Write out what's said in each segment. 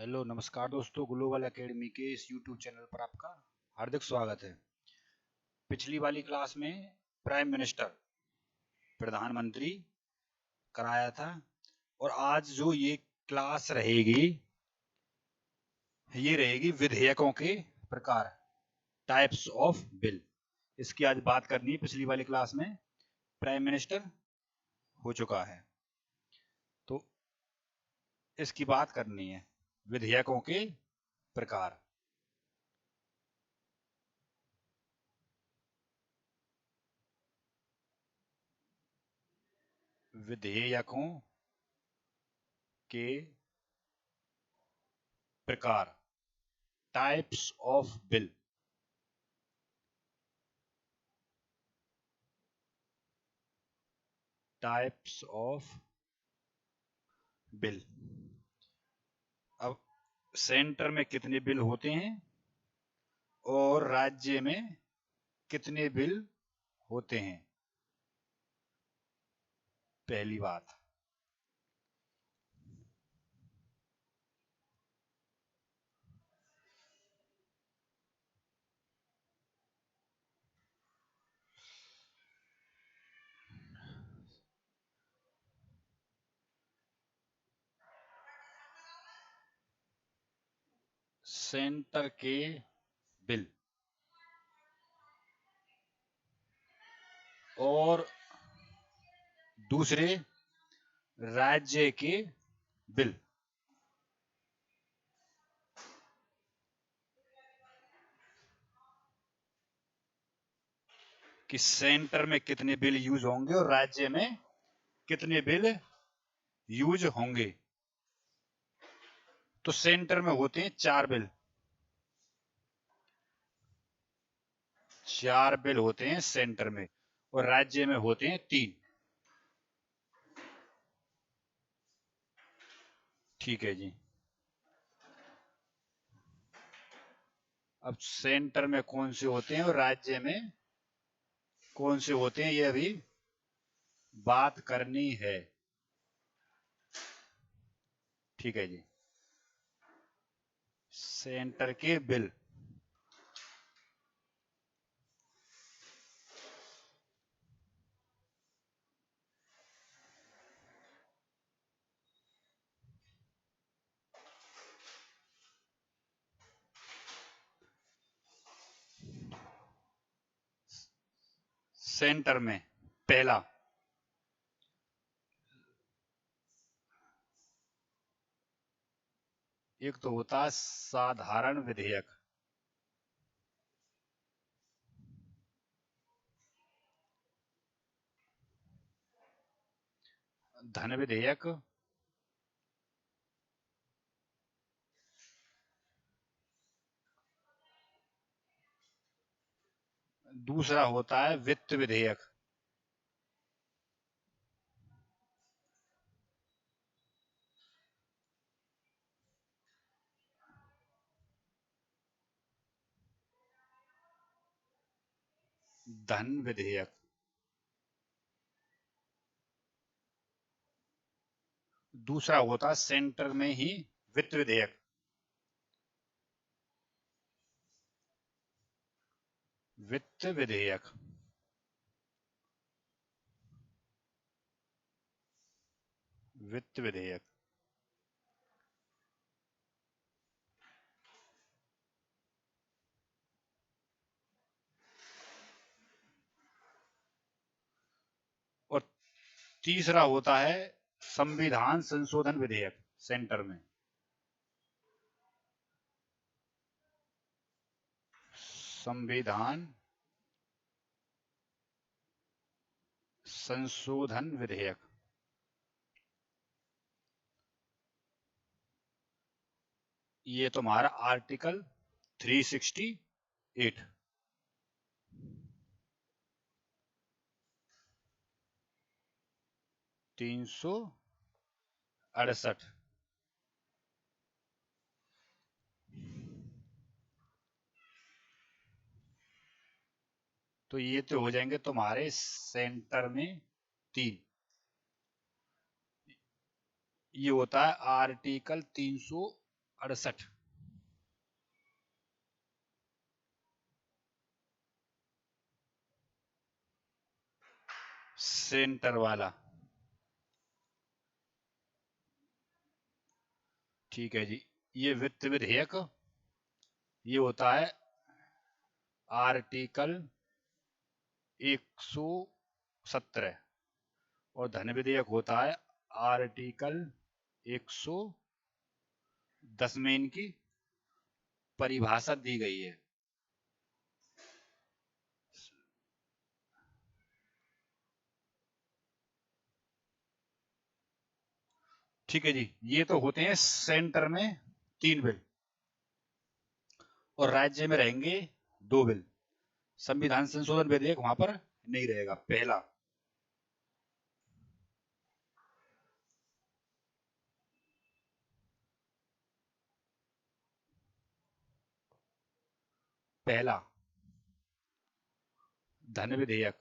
Hello नमस्कार दोस्तों, global academy के इस यूट्यूब चैनल पर आपका हार्दिक स्वागत है। पिछली वाली क्लास में प्राइम मिनिस्टर, प्रधानमंत्री कराया था और आज जो ये क्लास रहेगी ये रहेगी विधेयकों के प्रकार, टाइप्स ऑफ बिल। इसकी आज बात करनी है। पिछली वाली क्लास में प्राइम मिनिस्टर हो चुका है तो इसकी बात करनी है, विधेयकों के प्रकार। विधेयकों के प्रकार, types of bill. Types of bill. अब सेंटर में कितने बिल होते हैं और राज्य में कितने बिल होते हैं, पहली बात। सेंटर के बिल और दूसरे राज्य के बिल। कि सेंटर में कितने बिल यूज होंगे और राज्य में कितने बिल यूज होंगे। तो सेंटर में होते हैं 4 बिल। 4 बिल होते हैं सेंटर में और राज्य में होते हैं 3। ठीक है जी। अब सेंटर में कौन से होते हैं और राज्य में कौन से होते हैं, ये अभी बात करनी है। ठीक है जी। सेंटर के बिल। सेंटर में पहला एक तो होता है साधारण विधेयक। धन विधेयक। दूसरा होता है वित्त विधेयक। धन विधेयक। दूसरा होता है सेंटर में ही वित्त विधेयक। वित्त विधेयक। वित्त विधेयक। और तीसरा होता है संविधान संशोधन विधेयक सेंटर में। संविधान संशोधन विधेयक। ये तुम्हारा आर्टिकल 368। 368। तो ये तो हो जाएंगे तुम्हारे सेंटर में 3। ये होता है आर्टिकल 368। 68 सेंटर वाला, ठीक है जी। ये वित्त विधेयक, ये होता है आर्टिकल 117, और धन विधेयक होता है आर्टिकल 110 में इनकी परिभाषा दी गई है। ठीक है जी। ये तो होते हैं सेंटर में 3 बिल, और राज्य में रहेंगे 2 बिल। संविधान संशोधन विधेयक वहां पर नहीं रहेगा। पहला, पहला धन विधेयक,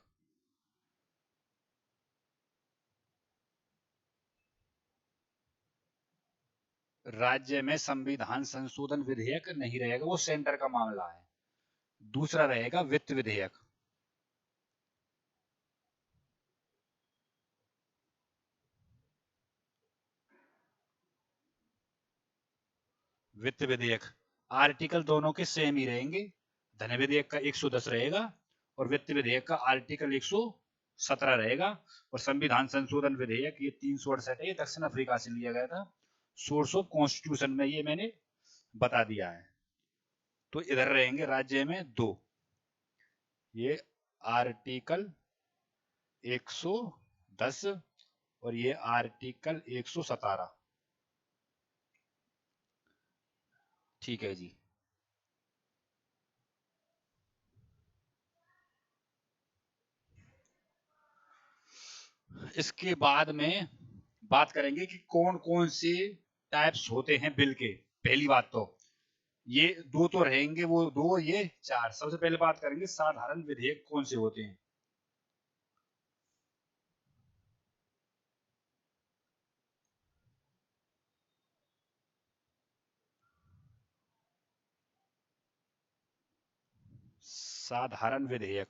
राज्य में संविधान संशोधन विधेयक नहीं रहेगा, वो सेंटर का मामला है। दूसरा रहेगा वित्त विधेयक, वित्त विधेयक आर्टिकल दोनों के सेम ही रहेंगे। धन विधेयक का 110 रहेगा और वित्त विधेयक का आर्टिकल 117 रहेगा। और संविधान संशोधन विधेयक ये 368 है, दक्षिण अफ्रीका से लिया गया था। सोर्स ऑफ कॉन्स्टिट्यूशन में ये मैंने बता दिया है। तो इधर रहेंगे राज्य में 2, ये आर्टिकल 110 और ये आर्टिकल 117। ठीक है जी। इसके बाद में बात करेंगे कि कौन कौन से टाइप्स होते हैं बिल के। पहली बात तो ये 2 तो रहेंगे, वो 2 ये 4। सबसे पहले बात करेंगे साधारण विधेयक कौन से होते हैं। साधारण विधेयक,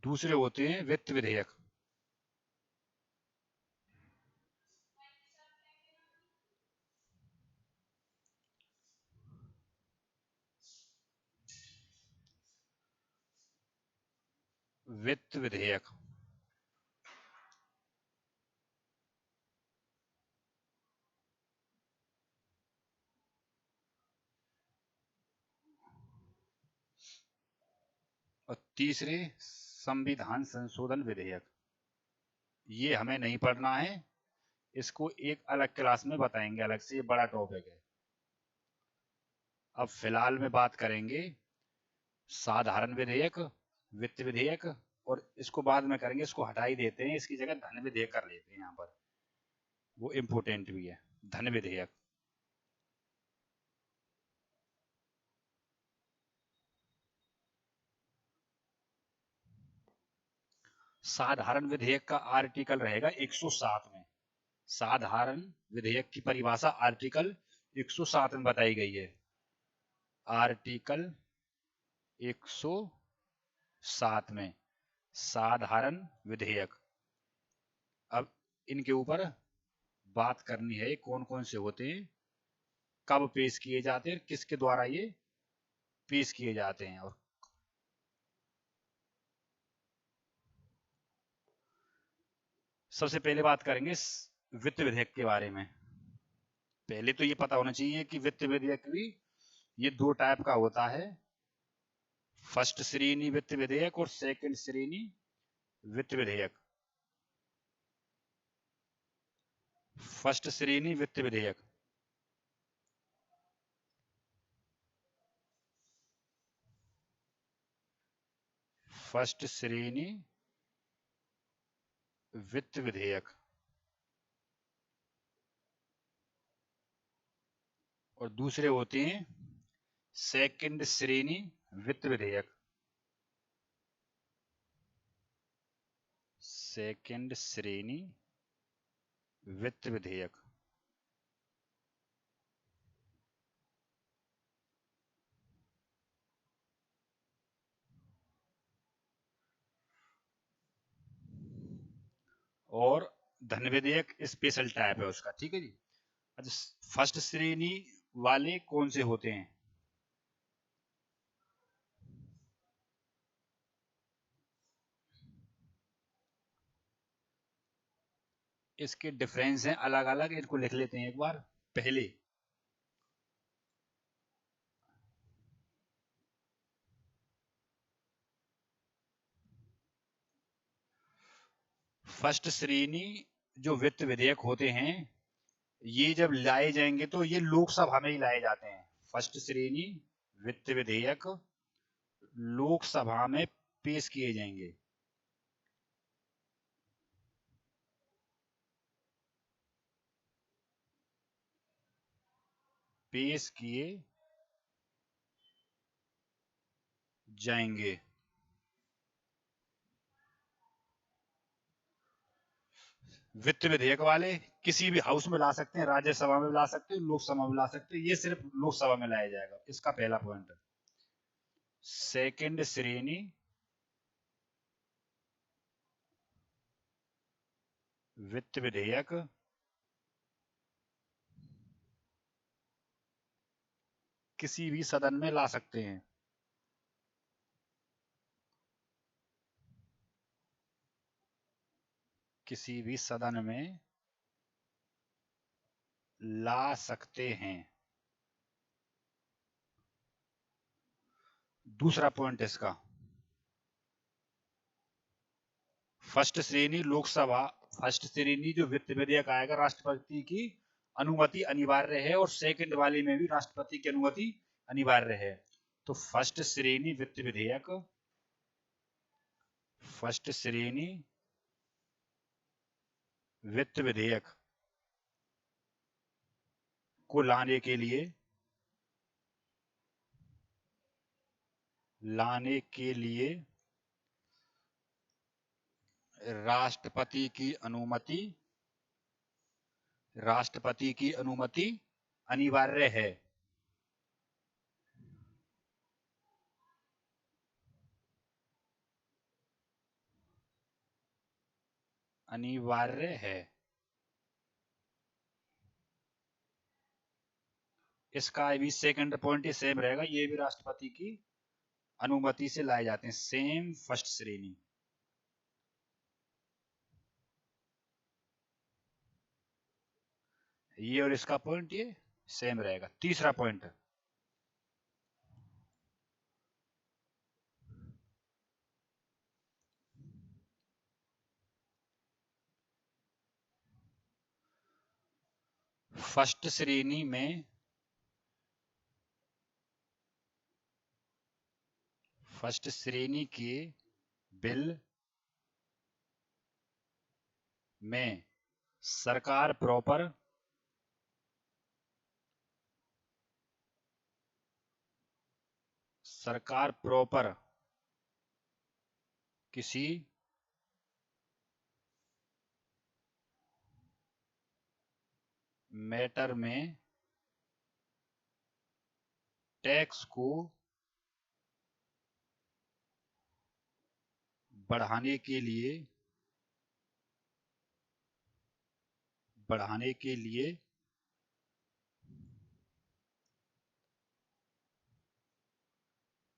दूसरे होते हैं वित्त विधेयक। वित्त विधेयक, और तीसरे संविधान संशोधन विधेयक। ये हमें नहीं पढ़ना है, इसको एक अलग क्लास में बताएंगे अलग से, ये बड़ा टॉपिक है। अब फिलहाल में बात करेंगे साधारण विधेयक, वित्त विधेयक, और इसको बाद में करेंगे। इसको हटा ही देते हैं, इसकी जगह धन विधेयक कर लेते हैं यहाँ पर, वो इंपोर्टेंट भी है। धन विधेयक, साधारण विधेयक का आर्टिकल रहेगा 107 में। साधारण विधेयक की परिभाषा आर्टिकल 107 में बताई गई है। आर्टिकल 107 में साधारण विधेयक। अब इनके ऊपर बात करनी है, कौन कौन से होते हैं, कब पेश किए जाते हैं, किसके द्वारा ये पेश किए जाते हैं। और सबसे पहले बात करेंगे वित्त विधेयक के बारे में। पहले तो ये पता होना चाहिए कि वित्त विधेयक भी ये 2 टाइप का होता है। फर्स्ट श्रेणी वित्त विधेयक और सेकंड श्रेणी वित्त विधेयक। फर्स्ट श्रेणी वित्त विधेयक, फर्स्ट श्रेणी वित्त विधेयक, और दूसरे होते हैं सेकंड श्रेणी वित्त विधेयक, सेकंड श्रेणी वित्त विधेयक। और धन विधेयक स्पेशल टाइप है उसका, ठीक है जी। अच्छा, फर्स्ट श्रेणी वाले कौन से होते हैं? इसके डिफरेंस हैं अलग अलग, इनको लिख लेते हैं एक बार। पहले फर्स्ट श्रेणी जो वित्त विधेयक होते हैं, ये जब लाए जाएंगे तो ये लोकसभा में ही लाए जाते हैं। फर्स्ट श्रेणी वित्त विधेयक लोकसभा में पेश किए जाएंगे। पेश किए जाएंगे। वित्त विधेयक वाले किसी भी हाउस में ला सकते हैं, राज्यसभा में ला सकते हैं, लोकसभा में ला सकते हैं, ये सिर्फ लोकसभा में लाया जाएगा। इसका पहला पॉइंट। सेकंड श्रेणी वित्त विधेयक किसी भी सदन में ला सकते हैं। किसी भी सदन में ला सकते हैं। दूसरा पॉइंट इसका, फर्स्ट श्रेणी लोकसभा, फर्स्ट श्रेणी जो वित्त विधेयक आएगा राष्ट्रपति की अनुमति अनिवार्य है, और सेकंड वाले में भी राष्ट्रपति की अनुमति अनिवार्य है। तो फर्स्ट श्रेणी वित्त विधेयक, फर्स्ट श्रेणी वित्त विधेयक को लाने के लिए राष्ट्रपति की अनुमति अनिवार्य है। अनिवार्य है। इसका भी सेकंड पॉइंट ही सेम रहेगा, ये भी राष्ट्रपति की अनुमति से लाए जाते हैं, सेम फर्स्ट श्रेणी। ये और इसका पॉइंट ये सेम रहेगा। तीसरा पॉइंट, फर्स्ट श्रेणी में फर्स्ट श्रेणी के बिल में सरकार प्रॉपर किसी मैटर में टैक्स को बढ़ाने के लिए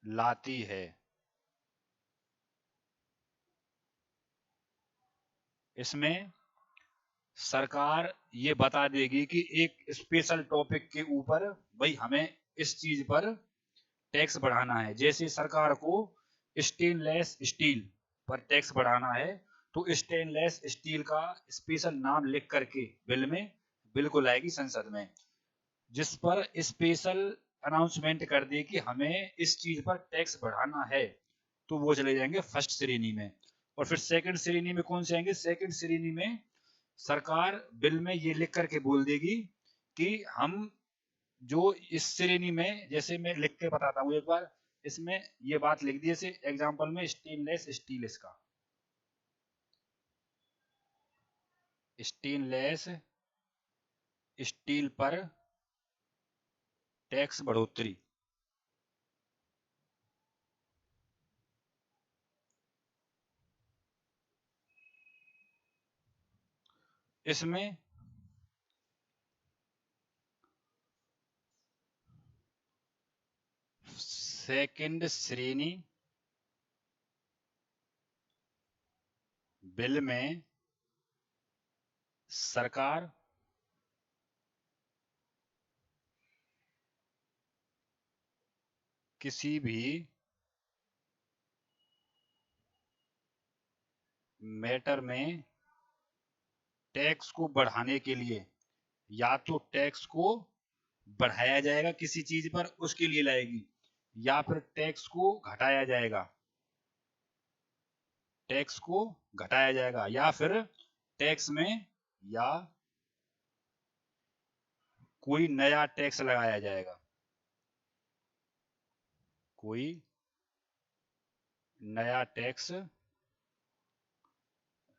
लाती है। इसमें सरकार ये बता देगी कि एक स्पेशल टॉपिक के ऊपर भाई हमें इस चीज पर टैक्स बढ़ाना है। जैसे सरकार को स्टेनलेस स्टील पर टैक्स बढ़ाना है, तो स्टेनलेस स्टील का स्पेशल नाम लिख करके बिल को लाएगी संसद में, जिस पर स्पेशल अनाउंसमेंट कर दे कि हमें इस चीज पर टैक्स बढ़ाना है, तो वो चले जाएंगे फर्स्ट श्रेणी में। और फिर सेकंड श्रेणी में कौन से आएंगे? सेकंड श्रेणी में सरकार बिल में ये लिख करके बोल देगी कि हम जो इस श्रेणी में, जैसे मैं लिख के बताता हूँ एक बार, इसमें ये बात लिख दी, जैसे एग्जांपल में स्टेनलेस स्टील, इसका स्टेनलेस स्टील पर टैक्स बढ़ोतरी, इसमें सेकंड श्रेणी बिल में सरकार किसी भी मैटर में टैक्स को बढ़ाने के लिए, या तो टैक्स को बढ़ाया जाएगा किसी चीज पर, उसके लिए लाएगी, या फिर टैक्स को घटाया जाएगा, टैक्स को घटाया जाएगा, या फिर टैक्स में या कोई नया टैक्स लगाया जाएगा, कोई नया टैक्स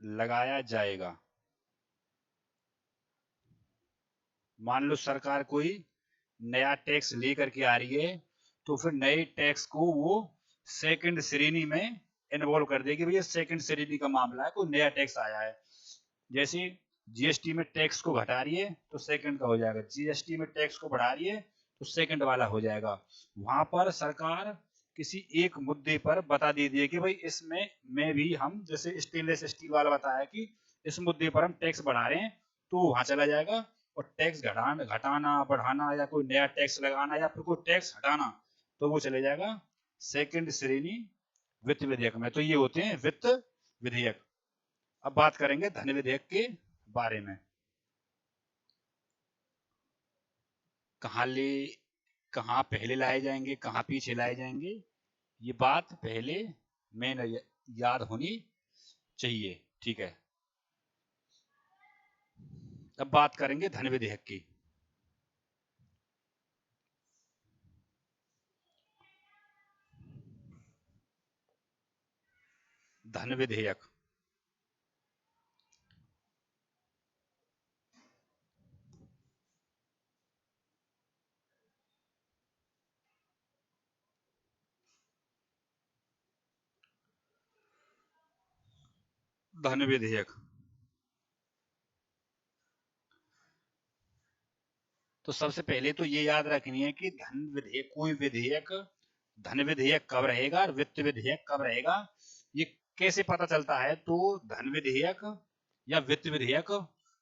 लगाया जाएगा। मान लो सरकार कोई नया टैक्स लेकर के आ रही है, तो फिर नए टैक्स को वो सेकंड श्रेणी में इन्वॉल्व कर देगी, भैया सेकंड श्रेणी का मामला है, कोई नया टैक्स आया है। जैसे जीएसटी में टैक्स को घटा रही है तो सेकंड का हो जाएगा, जीएसटी में टैक्स को बढ़ा रही है तो सेकंड वाला हो जाएगा। वहां पर सरकार किसी एक मुद्दे पर बता दीजिए है कि भाई इसमें में भी हम, जैसे स्टेनलेस स्टील वाला बताया कि इस मुद्दे पर हम टैक्स बढ़ा रहे हैं, तो वहां चला जाएगा। और टैक्स घटाना घटाना बढ़ाना, या कोई नया टैक्स लगाना, या फिर कोई टैक्स हटाना, तो वो चले जाएगा सेकंड श्रेणी वित्त विधेयक में। तो ये होते हैं वित्त विधेयक। अब बात करेंगे धन विधेयक के बारे में। कहाँ ले, कहाँ पहले लाए जाएंगे, कहाँ पीछे लाए जाएंगे, ये बात पहले मेन याद होनी चाहिए, ठीक है। अब बात करेंगे धन विधेयक की। धन विधेयक, धन विधेयक, तो सबसे पहले तो ये याद रखनी है कि धन विधेयक, कोई विधेयक, धन विधेयक कब रहेगा और वित्त विधेयक कब रहेगा, ये कैसे पता चलता है। तो धन विधेयक या वित्त विधेयक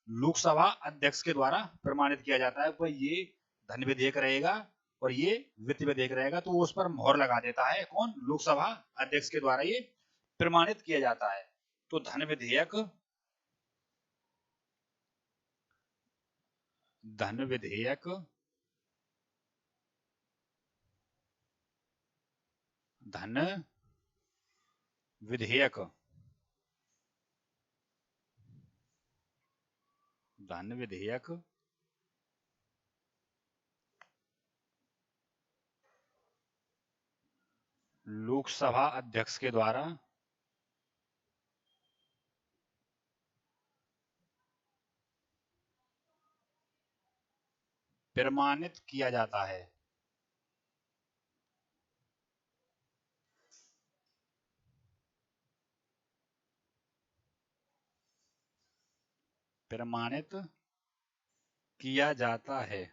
लोकसभा अध्यक्ष के द्वारा प्रमाणित किया जाता है, भाई ये धन विधेयक रहेगा और ये वित्त विधेयक रहेगा, तो उस पर मोहर लगा देता है कौन, लोकसभा अध्यक्ष के द्वारा ये प्रमाणित किया जाता है। तो धन विधेयक, धन विधेयक, धन विधेयक, धन विधेयक लोकसभा अध्यक्ष के द्वारा प्रमाणित किया जाता है। प्रमाणित किया जाता है,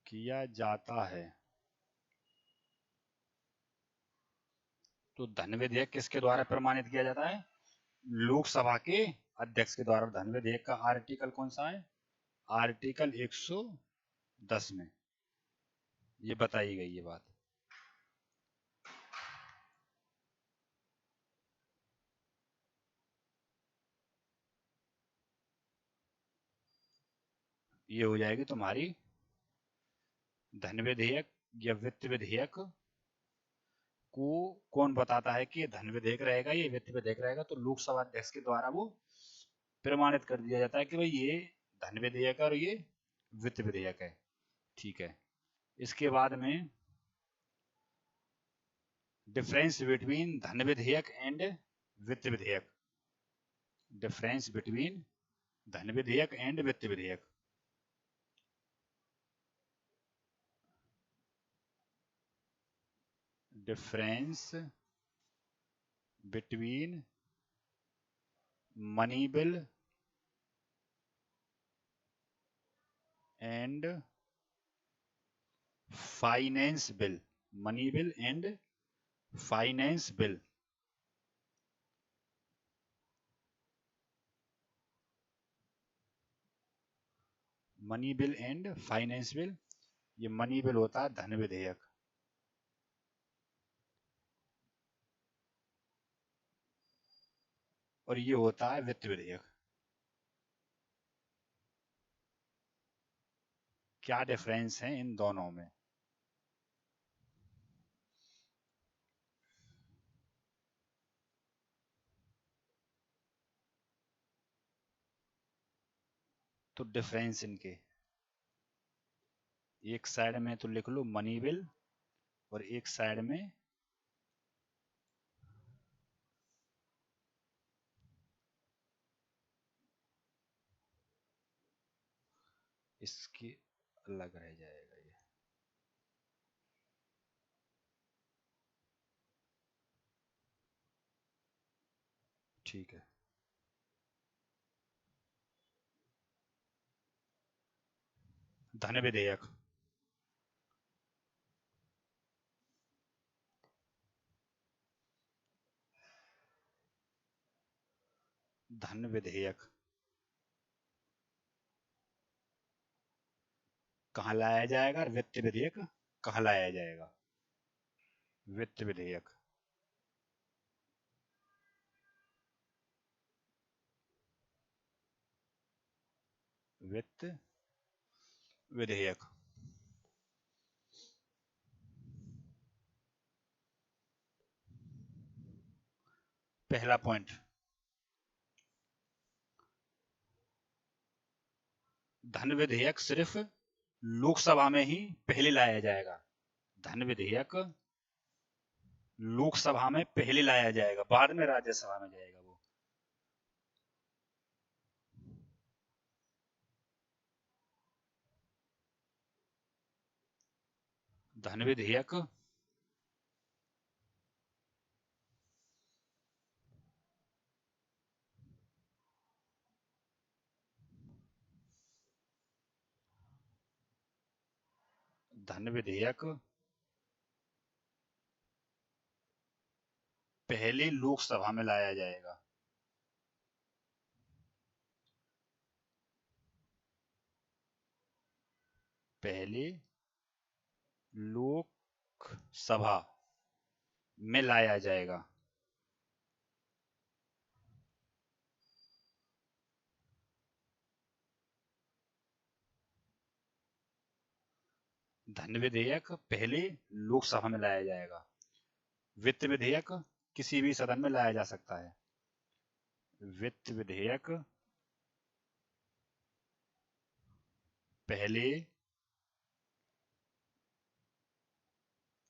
किया जाता है। तो धन विधेयक किसके द्वारा प्रमाणित किया जाता है, लोकसभा के अध्यक्ष के द्वारा। धन विधेयक का आर्टिकल कौन सा है, आर्टिकल 110 में ये बताई गई ये बात। ये हो जाएगी तुम्हारी धन विधेयक या वित्त विधेयक को कौन बताता है कि ये धन विधेयक रहेगा, ये वित्त विधेयक रहेगा, तो लोकसभा अध्यक्ष के द्वारा वो प्रमाणित कर दिया जाता है कि भाई ये धन विधेयक है और ये वित्त विधेयक है। ठीक है, इसके बाद में डिफरेंस बिटवीन धन विधेयक एंड वित्त विधेयक, डिफरेंस बिटवीन धन विधेयक एंड वित्त विधेयक। Difference between money bill and finance bill, money bill and finance bill. Money bill and finance bill, ये मनी बिल होता है धन विधेयक, और ये होता है वित्त विधेयक। क्या डिफरेंस है इन दोनों में? तो डिफरेंस इनके, एक साइड में तो लिख लो मनी बिल और एक साइड में इसके अलग रह जाएगा ये। ठीक है, धन विधेयक, धन विधेयक कहाँ लाया जाएगा और वित्त विधेयक कहाँ लाया जाएगा? वित्त विधेयक, वित्त विधेयक। पहला पॉइंट, धन विधेयक सिर्फ लोकसभा में ही पहले लाया जाएगा, धन विधेयक लोकसभा में पहले लाया जाएगा, बाद में राज्यसभा में जाएगा वो। धन विधेयक धन विधेयक पहले लोकसभा में लाया जाएगा, पहले लोकसभा में लाया जाएगा। धन विधेयक पहले लोकसभा में लाया जाएगा, वित्त विधेयक किसी भी सदन में लाया जा सकता है। वित्त विधेयक पहले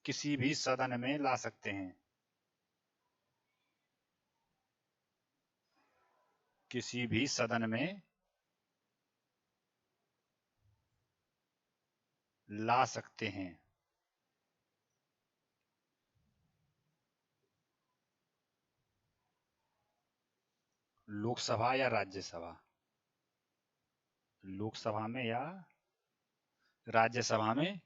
किसी भी सदन में ला सकते हैं, किसी भी सदन में ला सकते हैं। लोकसभा या राज्यसभा, लोकसभा में या राज्यसभा में,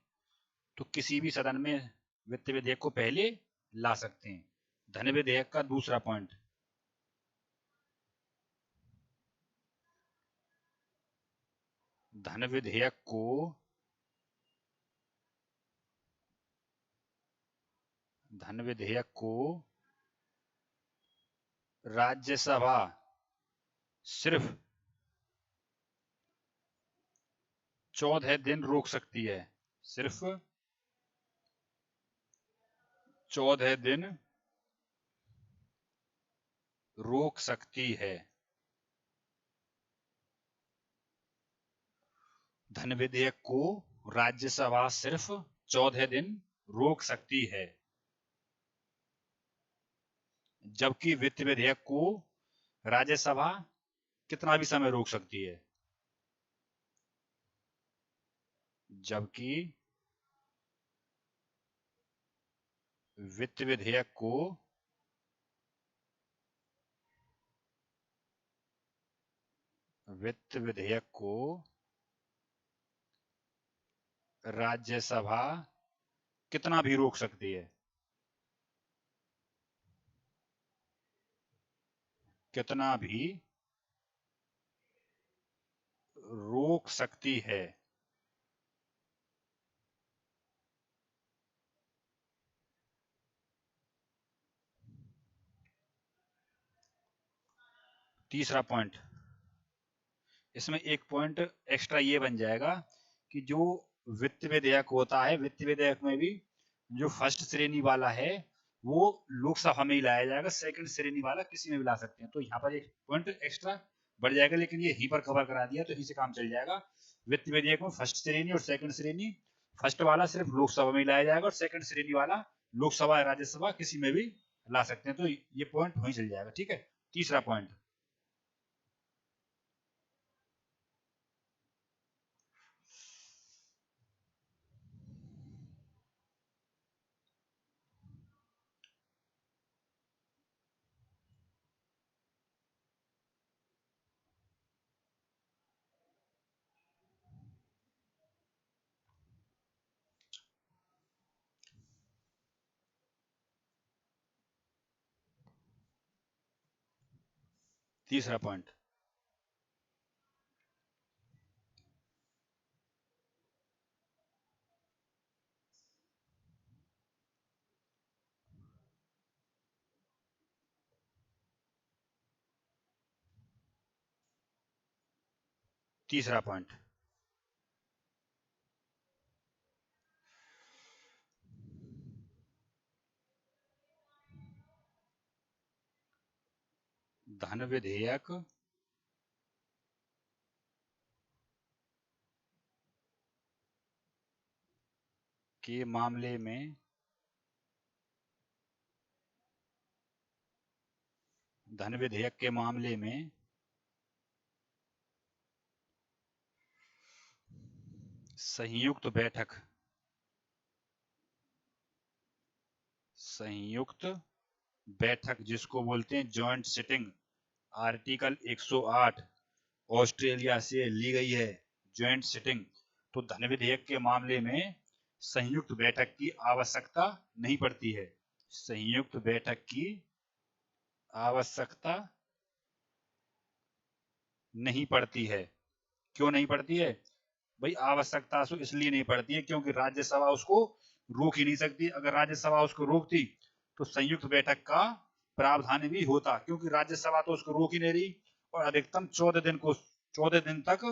तो किसी भी सदन में वित्त विधेयक को पहले ला सकते हैं। धन विधेयक का दूसरा पॉइंट, धन विधेयक को धन विधेयक को राज्यसभा सिर्फ 14 दिन रोक सकती है, सिर्फ 14 दिन रोक सकती है। धन विधेयक को राज्यसभा सिर्फ 14 दिन रोक सकती है, जबकि वित्त विधेयक को राज्यसभा कितना भी समय रोक सकती है। जबकि वित्त विधेयक को राज्यसभा कितना भी रोक सकती है। कितना भी रोक सकती है। तीसरा पॉइंट, इसमें एक पॉइंट एक्स्ट्रा ये बन जाएगा कि जो वित्त विधेयक होता है, वित्त विधेयक में भी जो फर्स्ट श्रेणी वाला है वो लोकसभा में ही लाया जाएगा, सेकंड श्रेणी वाला किसी में भी ला सकते हैं। तो यहाँ पर एक पॉइंट एक्स्ट्रा बढ़ जाएगा, लेकिन ये यहीं पर कवर करा दिया तो इसी काम चल जाएगा। वित्त विधेयक में फर्स्ट श्रेणी और सेकंड श्रेणी, फर्स्ट वाला सिर्फ लोकसभा में ही लाया जाएगा और सेकंड श्रेणी वाला लोकसभा या राज्यसभा किसी में भी ला सकते हैं। तो ये पॉइंट वहीं चल जाएगा। ठीक है, तीसरा पॉइंट, तीसरा पॉइंट, तीसरा पॉइंट, धन विधेयक के मामले में धन विधेयक के मामले में संयुक्त बैठक जिसको बोलते हैं जॉइंट सिटिंग, आर्टिकल 108 ऑस्ट्रेलिया से ली गई है जॉइंट सिटिंग। तो धन विधेयक के मामले में संयुक्त बैठक की आवश्यकता नहीं पड़ती है। संयुक्त बैठक की आवश्यकता नहीं पड़ती है। क्यों नहीं पड़ती है भाई? आवश्यकता तो इसलिए नहीं पड़ती है क्योंकि राज्यसभा उसको रोक ही नहीं सकती। अगर राज्यसभा उसको रोकती तो संयुक्त बैठक का प्रावधान भी होता, क्योंकि राज्यसभा तो उसको रोक ही नहीं रही और अधिकतम 14 दिन तक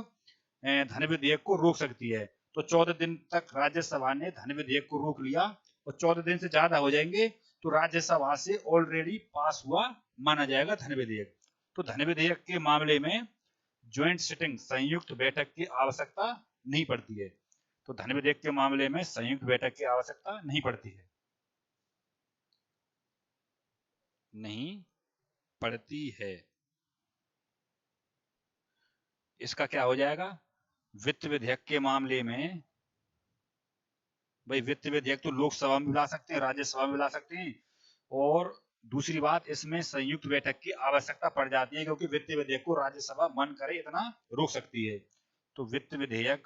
धन विधेयक को रोक सकती है। तो 14 दिन तक राज्यसभा ने धन विधेयक को रोक लिया और 14 दिन से ज्यादा हो जाएंगे तो राज्यसभा से ऑलरेडी पास हुआ माना जाएगा धन विधेयक। तो धन विधेयक के मामले में ज्वाइंट सिटिंग, संयुक्त बैठक की आवश्यकता नहीं पड़ती है। तो धन विधेयक के मामले में संयुक्त बैठक की आवश्यकता नहीं पड़ती है, नहीं पड़ती है। इसका क्या हो जाएगा? वित्त विधेयक के मामले में भाई वित्त विधेयक तो लोकसभा में ला सकते हैं, राज्यसभा में ला सकते हैं, और दूसरी बात इसमें संयुक्त बैठक की आवश्यकता पड़ जाती है क्योंकि वित्त विधेयक को राज्यसभा मन करे इतना रोक सकती है। तो वित्त विधेयक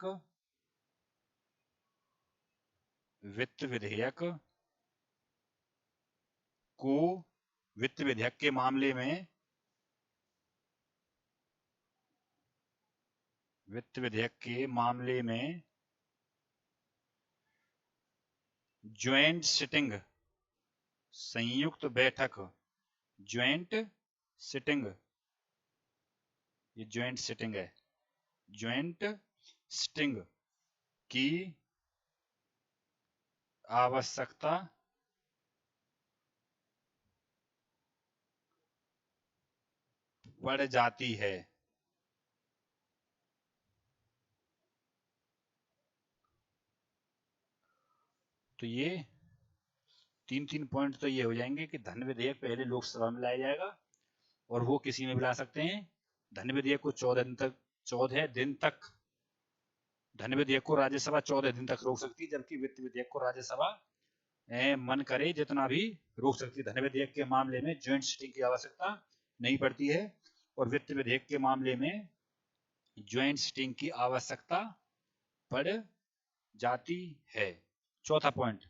को वित्त विधेयक के मामले में ज्वाइंट सिटिंग, संयुक्त बैठक, ज्वाइंट सिटिंग, ये ज्वाइंट सिटिंग है, ज्वाइंट सिटिंग की आवश्यकता पड़ जाती है। तो ये 3 पॉइंट तो ये हो जाएंगे कि धन विधेयक पहले लोकसभा में लाया जाएगा और वो किसी में भी ला सकते हैं। धन विधेयक को 14 दिन तक धन विधेयक को राज्यसभा 14 दिन तक रोक सकती है, जबकि वित्त विधेयक को राज्यसभा मन करे जितना भी रोक सकती है। धन विधेयक के मामले में ज्वाइंट सिटिंग की आवश्यकता नहीं पड़ती है और वित्त विधेयक के मामले में ज्वाइंट सिटिंग की आवश्यकता पड़ जाती है। चौथा पॉइंट,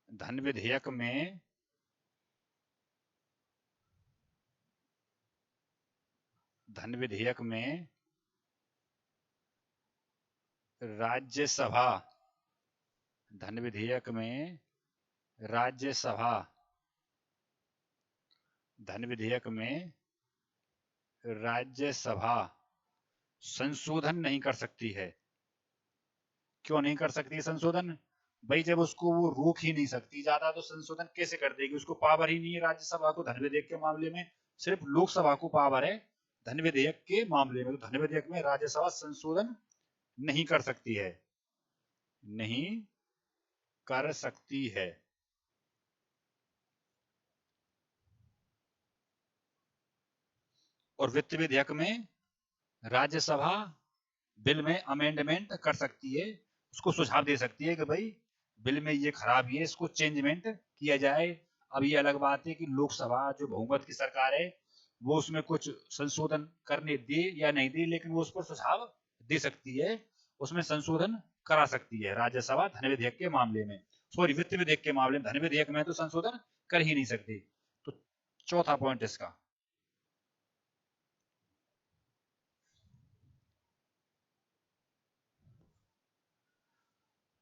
धन विधेयक में राज्यसभा धन विधेयक में राज्यसभा धन विधेयक में राज्यसभा संशोधन नहीं कर सकती है। क्यों नहीं कर सकती संशोधन? भाई जब उसको वो रोक ही नहीं सकती ज्यादा तो संशोधन कैसे कर देगी? उसको पावर ही नहीं है राज्यसभा को धन विधेयक के मामले में, सिर्फ लोकसभा को पावर है धन विधेयक के मामले में। तो धन विधेयक में राज्यसभा संशोधन नहीं कर सकती है, नहीं कर सकती है। और वित्त विधेयक में राज्यसभा बिल में अमेंडमेंट कर सकती है, उसको सुझाव दे सकती है कि भाई बिल में ये खराबी है, इसको चेंजमेंट किया जाए। अब ये अलग बात है कि लोकसभा जो बहुमत की सरकार है वो उसमें कुछ संशोधन करने दे या नहीं दे, लेकिन वो उस पर सुझाव दे सकती है, उसमें संशोधन करा सकती है राज्यसभा धन विधेयक के मामले में। सॉरी, वित्त विधेयक के मामले में, धन विधेयक में तो संशोधन कर ही नहीं सकती। तो चौथा पॉइंट इसका।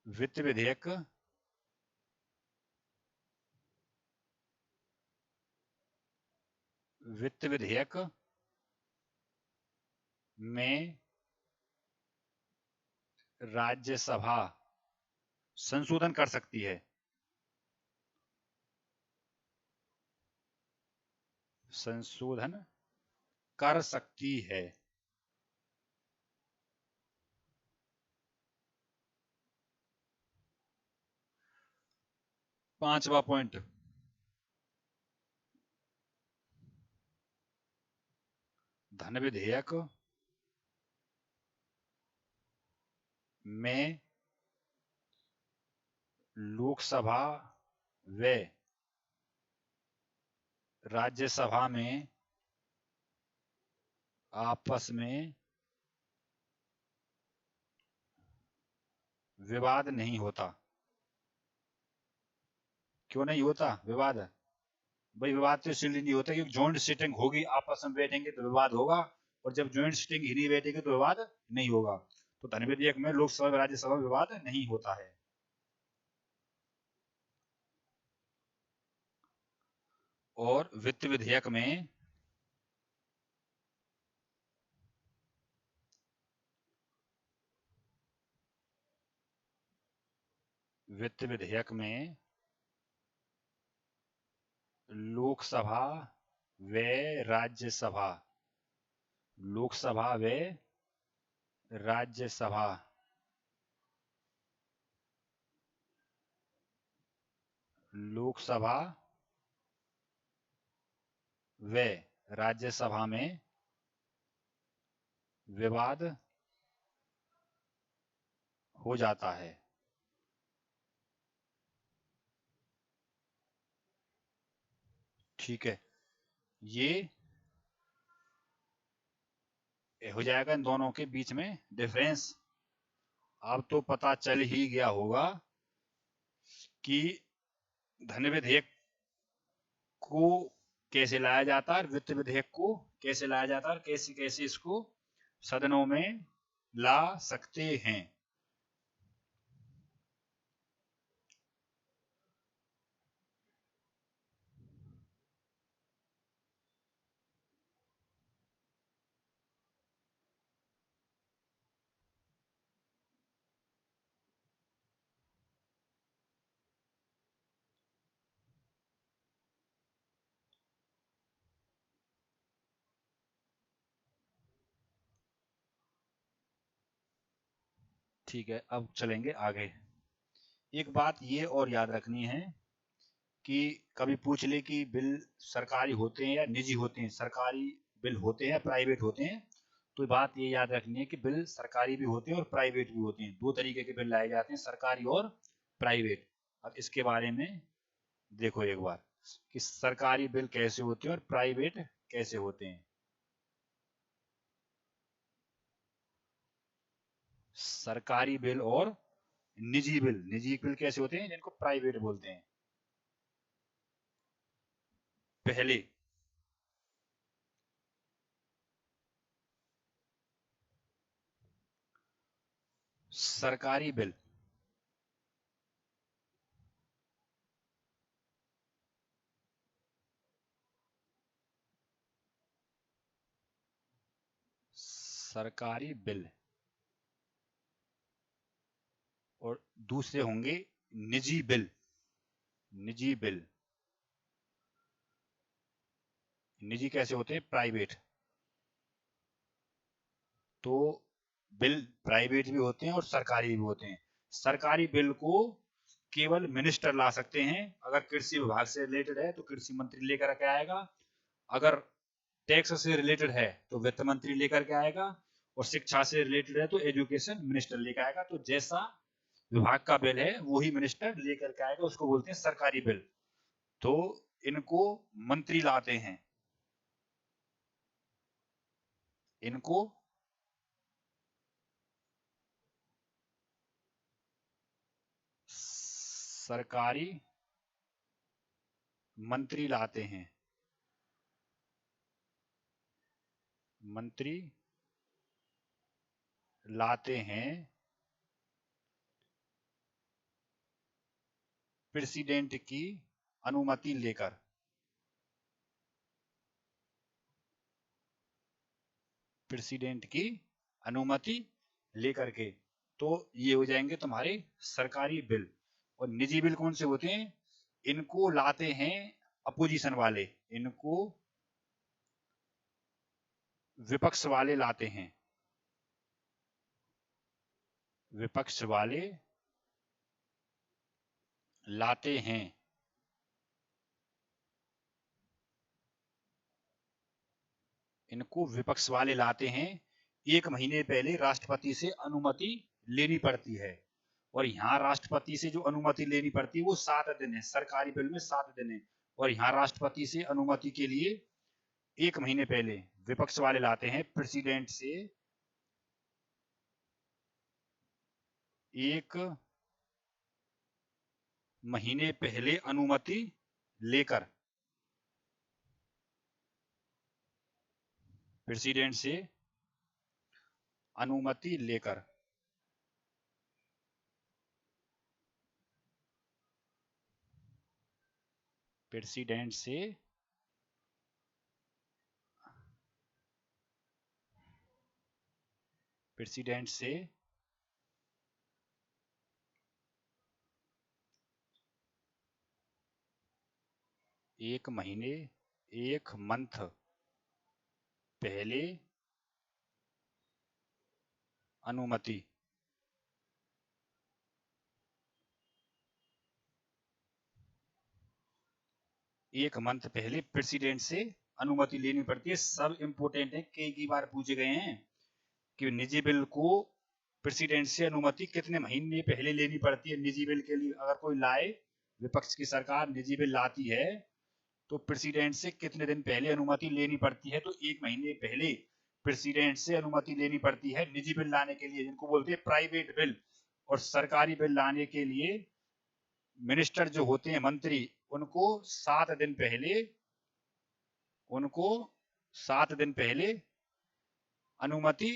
वित्त विधेयक में राज्यसभा संशोधन कर सकती है, संशोधन कर सकती है। पांचवा पॉइंट, धन विधेयक में लोकसभा व राज्यसभा में आपस में विवाद नहीं होता। क्यों नहीं होता विवाद? भाई विवाद तो इसलिए नहीं होता क्योंकि जॉइंट सिटिंग होगी, आपस में बैठेंगे तो विवाद होगा, और जब जॉइंट सिटिंग ही नहीं बैठेगी तो विवाद नहीं होगा। तो धन विधेयक में लोकसभा और राज्यसभा में विवाद नहीं होता है। और वित्त विधेयक में लोकसभा व राज्यसभा लोकसभा व राज्यसभा लोकसभा व राज्यसभा में विवाद हो जाता है। ठीक है, ये हो जाएगा इन दोनों के बीच में डिफरेंस। अब तो पता चल ही गया होगा कि धन विधेयक को कैसे लाया जाता है, वित्त विधेयक को कैसे लाया जाता है, कैसे कैसे इसको सदनों में ला सकते हैं। ठीक है, अब चलेंगे आगे। एक बात ये और याद रखनी है कि कभी पूछ ले कि बिल सरकारी होते हैं या निजी होते हैं, सरकारी बिल होते हैं या प्राइवेट होते हैं, तो बात ये याद रखनी है कि बिल सरकारी भी होते हैं और प्राइवेट भी होते हैं। दो तरीके के बिल लाए जाते हैं, सरकारी और प्राइवेट। अब इसके बारे में देखो एक बार कि सरकारी बिल कैसे होते हैं और प्राइवेट कैसे होते हैं। सरकारी बिल और निजी बिल, निजी बिल कैसे होते हैं, जिनको प्राइवेट बोलते हैं। पहले सरकारी बिल सरकारी बिल और दूसरे होंगे निजी बिल। निजी बिल, निजी कैसे होते हैं, प्राइवेट। तो बिल प्राइवेट भी होते हैं और सरकारी भी होते हैं। सरकारी बिल को केवल मिनिस्टर ला सकते हैं। अगर कृषि विभाग से रिलेटेड है तो कृषि मंत्री लेकर के आएगा, अगर टैक्स से रिलेटेड है तो वित्त मंत्री लेकर के आएगा, और शिक्षा से रिलेटेड है तो एजुकेशन मिनिस्टर लेकर आएगा। तो जैसा विभाग का बिल है वही मिनिस्टर लेकर के आएगा, उसको बोलते हैं सरकारी बिल। तो इनको मंत्री लाते हैं, इनको सरकारी मंत्री लाते हैं, मंत्री लाते हैं प्रेसिडेंट की अनुमति लेकर। प्रेसिडेंट की अनुमति लेकर के। तो ये हो जाएंगे तुम्हारे सरकारी बिल। और निजी बिल कौन से होते हैं, इनको लाते हैं अपोजिशन वाले, इनको विपक्ष वाले लाते हैं, विपक्ष वाले लाते हैं। इनको विपक्ष वाले लाते हैं। 1 महीने पहले राष्ट्रपति से अनुमति लेनी पड़ती है, और यहाँ राष्ट्रपति से जो अनुमति लेनी पड़ती है वो 7 दिन है, सरकारी बिल में 7 दिन है। और यहाँ राष्ट्रपति से अनुमति के लिए 1 महीने पहले विपक्ष वाले लाते हैं, प्रेसिडेंट से 1 महीने पहले अनुमति लेकर, प्रेसिडेंट से अनुमति लेकर। प्रेसिडेंट से प्रेसिडेंट से 1 महीने, 1 मंथ पहले अनुमति। 1 मंथ पहले प्रेसिडेंट से अनुमति लेनी पड़ती है। सब इंपोर्टेंट है, कई बार पूछे गए हैं कि निजी बिल को प्रेसिडेंट से अनुमति कितने महीने पहले लेनी पड़ती है। निजी बिल के लिए अगर कोई लाए, विपक्ष की सरकार निजी बिल लाती है तो प्रेसिडेंट से कितने दिन पहले अनुमति लेनी पड़ती है, तो 1 महीने पहले प्रेसिडेंट से अनुमति लेनी पड़ती है निजी बिल लाने के लिए, जिनको बोलते हैं प्राइवेट बिल। और सरकारी बिल लाने के लिए मिनिस्टर जो होते हैं, मंत्री, उनको 7 दिन पहले, उनको 7 दिन पहले अनुमति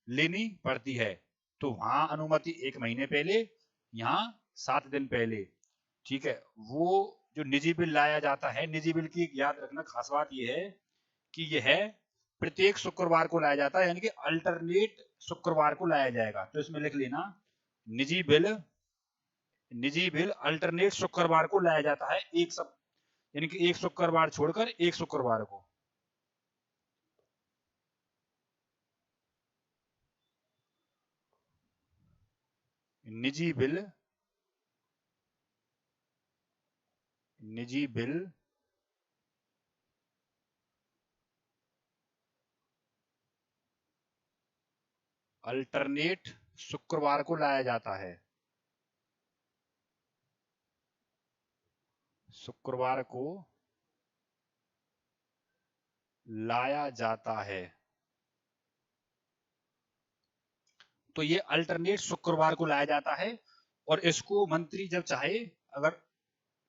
लेनी पड़ती है। तो वहां अनुमति 1 महीने पहले, यहाँ 7 दिन पहले। ठीक है। वो जो निजी बिल लाया जाता है, निजी बिल की याद रखना खास बात यह है कि यह प्रत्येक शुक्रवार को लाया जाता है, यानी कि अल्टरनेट शुक्रवार को लाया जाएगा। तो इसमें लिख लेना, निजी बिल, निजी बिल अल्टरनेट शुक्रवार को लाया जाता है, एक सब, यानी कि एक शुक्रवार छोड़कर एक शुक्रवार को। निजी बिल, निजी बिल अल्टरनेट शुक्रवार को लाया जाता है। शुक्रवार को लाया जाता है। तो ये अल्टरनेट शुक्रवार को लाया जाता है और इसको मंत्री जब चाहे, अगर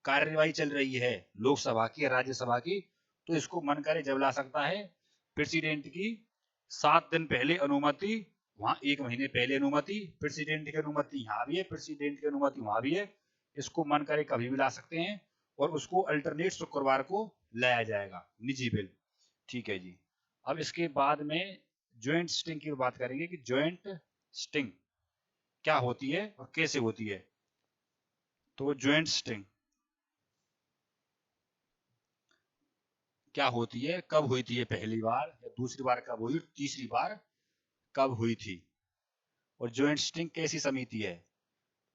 कार्यवाही चल रही है लोकसभा की या राज्यसभा की, तो इसको मन करे जब ला सकता है। प्रेसिडेंट की 7 दिन पहले अनुमति, वहां 1 महीने पहले अनुमति, प्रेसिडेंट की अनुमति यहाँ भी है, प्रेसिडेंट की अनुमति वहां भी है। इसको मन करे कभी भी ला सकते हैं और उसको अल्टरनेट शुक्रवार को लाया जाएगा, निजी बिल। ठीक है जी। अब इसके बाद में ज्वाइंट सिटिंग की बात करेंगे कि ज्वाइंट सिटिंग क्या होती है और कैसे होती है। तो ज्वाइंट सिटिंग क्या होती है, कब हुई थी ये पहली बार, या दूसरी बार कब हुई, तीसरी बार कब हुई थी, और ज्वाइंट सिटिंग कैसी समिति है।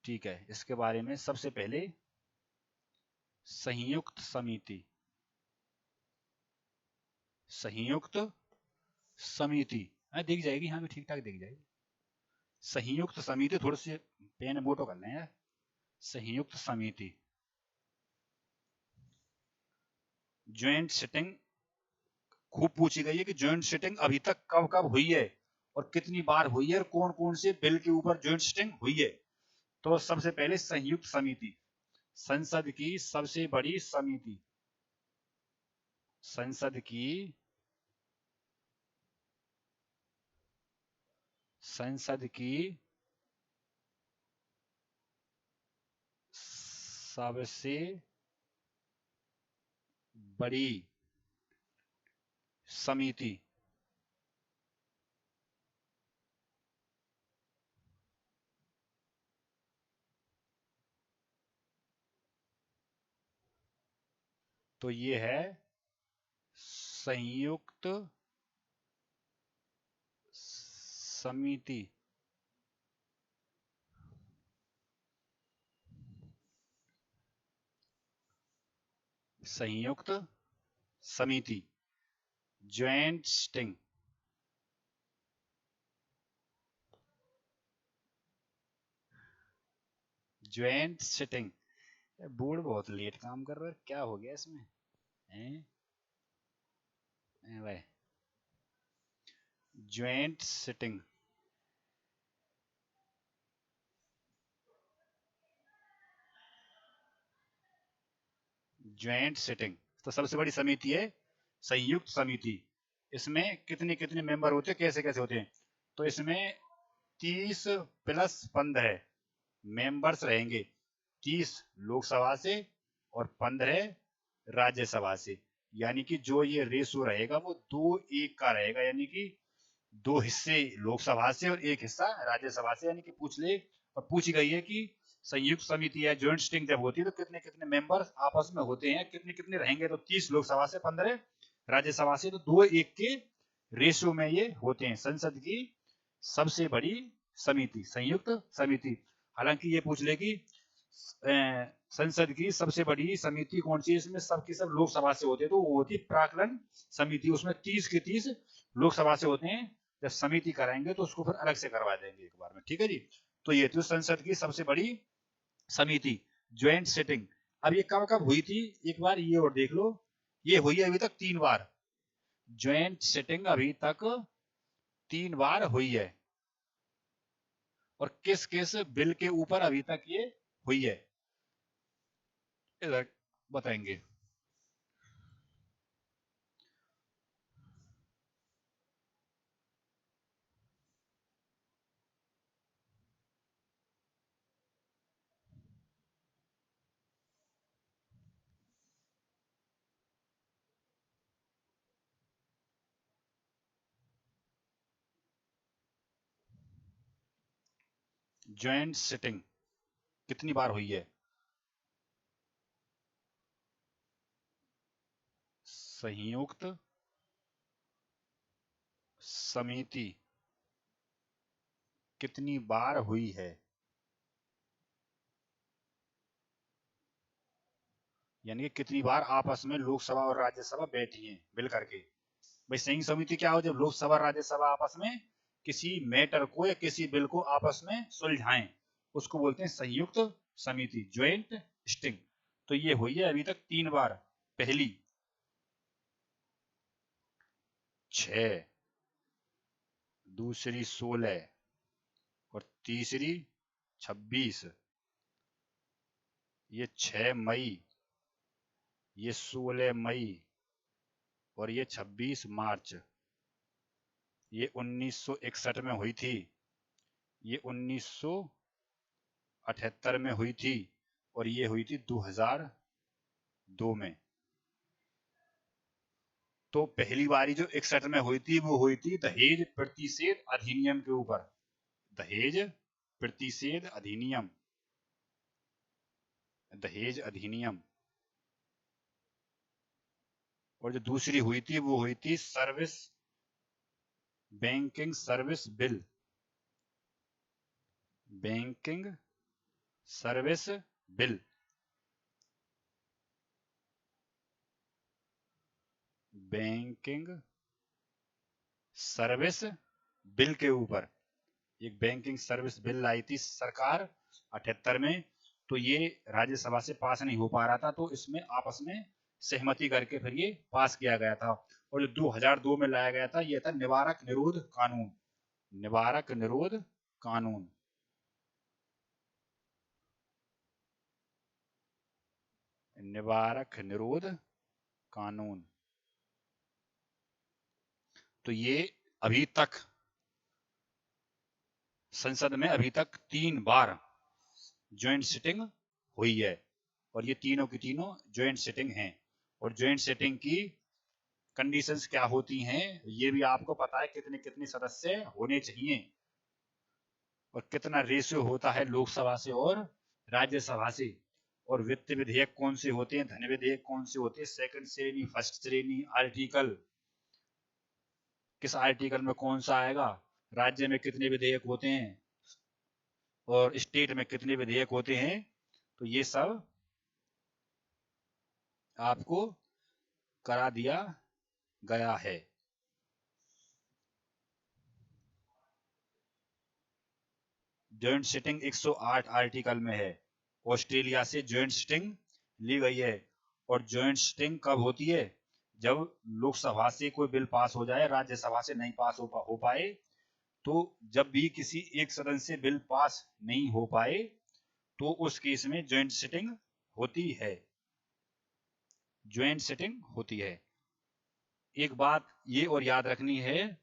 ठीक है, इसके बारे में सबसे पहले संयुक्त समिति, संयुक्त समिति दिख जाएगी, हाँ भी ठीक ठाक दिख जाएगी। संयुक्त समिति, थोड़े से पेन मोटो कर लें। संयुक्त समिति, ज्वाइंट सिटिंग खूब पूछी गई है कि ज्वाइंट सिटिंग अभी तक कब कब हुई है और कितनी बार हुई है और कौन कौन से बिल के ऊपर ज्वाइंट सिटिंग हुई है। तो सबसे पहले संयुक्त समिति, संसद की सबसे बड़ी समिति, संसद की सबसे बड़ी समिति, तो ये है संयुक्त समिति। संयुक्त समिति, joint sitting, joint sitting. Board बहुत लेट काम कर रहा है, क्या हो गया इसमें हैं? भाई ज्वाइंट सिटिंग, ज्वाइंट सिटिंग तो सबसे बड़ी समिति है संयुक्त समिति। इसमें कितने कितने मेंबर होते हैं, कैसे कैसे होते हैं। तो इसमें 30 + 15 मेंबर्स रहेंगे, 30 लोकसभा से और 15 राज्यसभा से। यानी कि जो ये रेशो रहेगा वो 2:1 का रहेगा, यानी कि 2 हिस्से लोकसभा से और 1 हिस्सा राज्यसभा से। यानी कि पूछ ले, और पूछी गई है कि संयुक्त समिति या ज्वाइंट सिटिंग जब होती है तो कितने कितने मेंबर आपस में होते हैं, कितने कितने रहेंगे। तो 30 लोकसभा से, 15 राज्यसभा से, तो 2:1 के रेशो में ये होते हैं। संसद की सबसे बड़ी समिति, संयुक्त समिति। हालांकि ये पूछ ले कि संसद की सबसे बड़ी समिति कौन सी है, इसमें सबकी सब लोकसभा से होते हैं, तो वो होती है प्राक्कलन समिति। उसमें 30 के 30 लोकसभा से होते हैं। जब समिति कराएंगे तो उसको फिर अलग से करवा देंगे एक बार में। ठीक है जी। तो ये थी संसद की सबसे बड़ी समिति, ज्वाइंट सिटिंग। अब ये कब कब हुई थी, एक बार ये और देख लो। ये हुई है अभी तक 3 बार, ज्वाइंट सिटिंग अभी तक 3 बार हुई है। और किस किस बिल के ऊपर अभी तक ये हुई है, इधर बताएंगे। ज्वाइंट सिटिंग कितनी बार हुई है, संयुक्त समिति कितनी बार हुई है। यानी कि कितनी बार आपस में लोकसभा और राज्यसभा बैठी हैं मिल करके। भाई संयुक्त समिति क्या हो, जब लोकसभा राज्यसभा आपस में किसी मैटर को या किसी बिल को आपस में सुलझाएं, उसको बोलते हैं संयुक्त समिति, ज्वाइंट स्टिंग। तो ये हुई है अभी तक 3 बार, पहली 6, दूसरी 16 और तीसरी 26। ये 6 मई, ये 16 मई और ये 26 मार्च। ये 1961 में हुई थी, ये 1978 में हुई थी और ये हुई थी 2002 में। तो पहली बारी जो 61 में हुई थी वो हुई थी दहेज प्रतिषेध अधिनियम के ऊपर, दहेज प्रतिषेध अधिनियम, दहेज अधिनियम। और जो दूसरी हुई थी वो हुई थी service, banking service bill, banking service bill, banking service bill के ऊपर एक बैंकिंग सर्विस बिल लाई थी सरकार 78 में। तो ये राज्यसभा से पास नहीं हो पा रहा था, तो इसमें आपस में सहमति करके फिर ये पास किया गया था। और जो 2002 में लाया गया था ये था निवारक निरोध कानून, निवारक निरोध कानून। निवारक निरोध कानून। तो ये अभी तक संसद में अभी तक 3 बार ज्वाइंट सिटिंग हुई है और ये तीनों की तीनों ज्वाइंट सिटिंग हैं। और ज्वाइंट सिटिंग की कंडीशंस क्या होती हैं ये भी आपको पता है, कितने कितने सदस्य होने चाहिए और कितना रेशियो होता है लोकसभा से और राज्यसभा से, और वित्त विधेयक कौन से होते हैं, धन विधेयक कौन से होते हैं, सेकंड श्रेणी, फर्स्ट श्रेणी, आर्टिकल, किस आर्टिकल में कौन सा आएगा, राज्य में कितने विधेयक होते हैं और स्टेट में कितने विधेयक होते हैं। तो ये सब आपको करा दिया गया है। ज्वाइंट सिटिंग 108 आर्टिकल में है, ऑस्ट्रेलिया से ज्वाइंट सिटिंग ली गई है। और ज्वाइंट सिटिंग कब होती है, जब लोकसभा से कोई बिल पास हो जाए, राज्यसभा से नहीं पास हो पाए, तो जब भी किसी एक सदन से बिल पास नहीं हो पाए तो उस केस में ज्वाइंट सिटिंग होती है, ज्वाइंट सिटिंग होती है। एक बात ये और याद रखनी है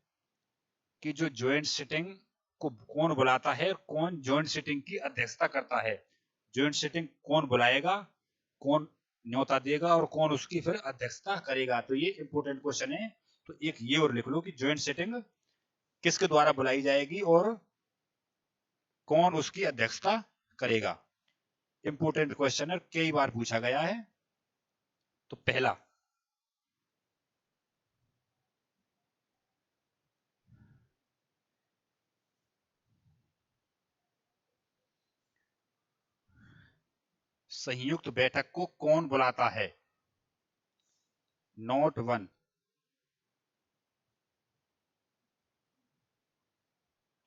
कि जो ज्वाइंट सिटिंग को कौन बुलाता है, कौन ज्वाइंट सिटिंग की अध्यक्षता करता है, ज्वाइंट सिटिंग कौन बुलाएगा, कौन न्योता देगा और कौन उसकी फिर अध्यक्षता करेगा। तो ये इंपॉर्टेंट क्वेश्चन है। तो एक ये और लिख लो कि ज्वाइंट सिटिंग किसके द्वारा बुलाई जाएगी और कौन उसकी अध्यक्षता करेगा। इंपॉर्टेंट क्वेश्चन है, कई बार पूछा गया है। तो पहला, संयुक्त बैठक को कौन बुलाता है, नोट 1।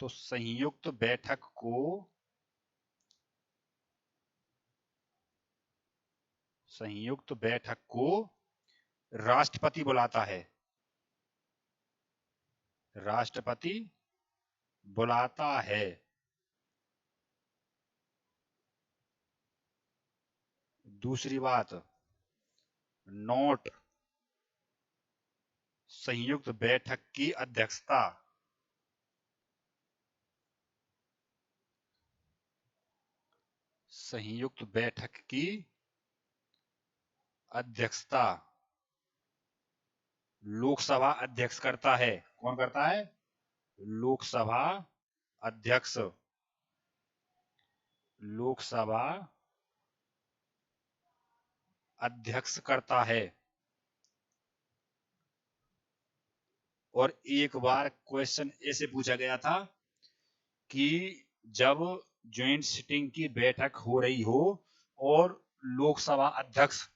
तो संयुक्त बैठक को, संयुक्त बैठक को राष्ट्रपति बुलाता है, राष्ट्रपति बुलाता है। दूसरी बात, नोट, संयुक्त बैठक की अध्यक्षता, संयुक्त बैठक की अध्यक्षता लोकसभा अध्यक्ष करता है। कौन करता है, लोकसभा अध्यक्ष, लोकसभा अध्यक्ष करता है। और एक बार क्वेश्चन ऐसे पूछा गया था कि जब ज्वाइंट सिटिंग की बैठक हो रही हो और लोकसभा अध्यक्ष